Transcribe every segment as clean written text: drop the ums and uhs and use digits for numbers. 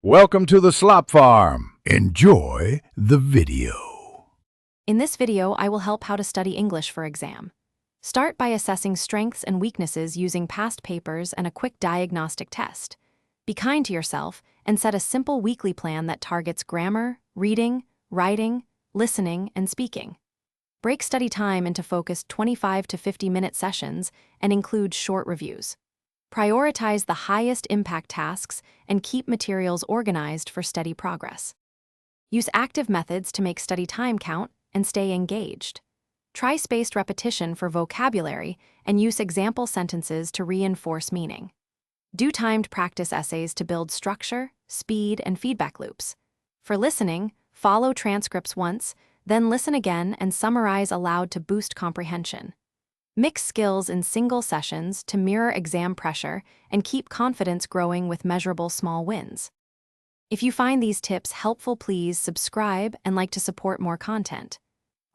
Welcome to the Slop Farm. Enjoy the video. In this video, I will help how to study English for exam. Start by assessing strengths and weaknesses using past papers and a quick diagnostic test. Be kind to yourself and set a simple weekly plan that targets grammar, reading, writing, listening, and speaking. Break study time into focused 25 to 50-minute sessions and include short reviews. Prioritize the highest impact tasks and keep materials organized for steady progress. Use active methods to make study time count and stay engaged. Try spaced repetition for vocabulary and use example sentences to reinforce meaning. Do timed practice essays to build structure, speed, and feedback loops. For listening, follow transcripts once, then listen again and summarize aloud to boost comprehension. Mix skills in single sessions to mirror exam pressure and keep confidence growing with measurable small wins. If you find these tips helpful, please subscribe and like to support more content.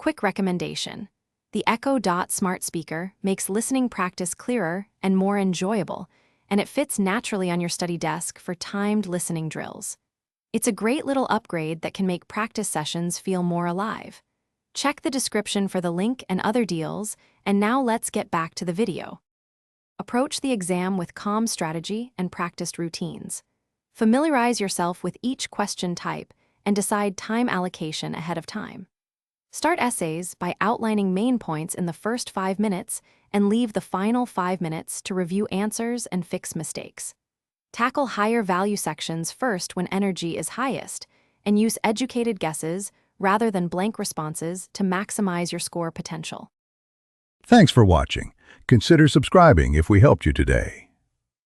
Quick recommendation: the Echo Dot Smart Speaker makes listening practice clearer and more enjoyable, and it fits naturally on your study desk for timed listening drills. It's a great little upgrade that can make practice sessions feel more alive. Check the description for the link and other deals, and now let's get back to the video. Approach the exam with calm strategy and practiced routines. Familiarize yourself with each question type and decide time allocation ahead of time. Start essays by outlining main points in the first 5 minutes and leave the final 5 minutes to review answers and fix mistakes. Tackle higher value sections first when energy is highest, and use educated guesses rather than blank responses to maximize your score potential. Thanks for watching. Consider subscribing if we helped you today.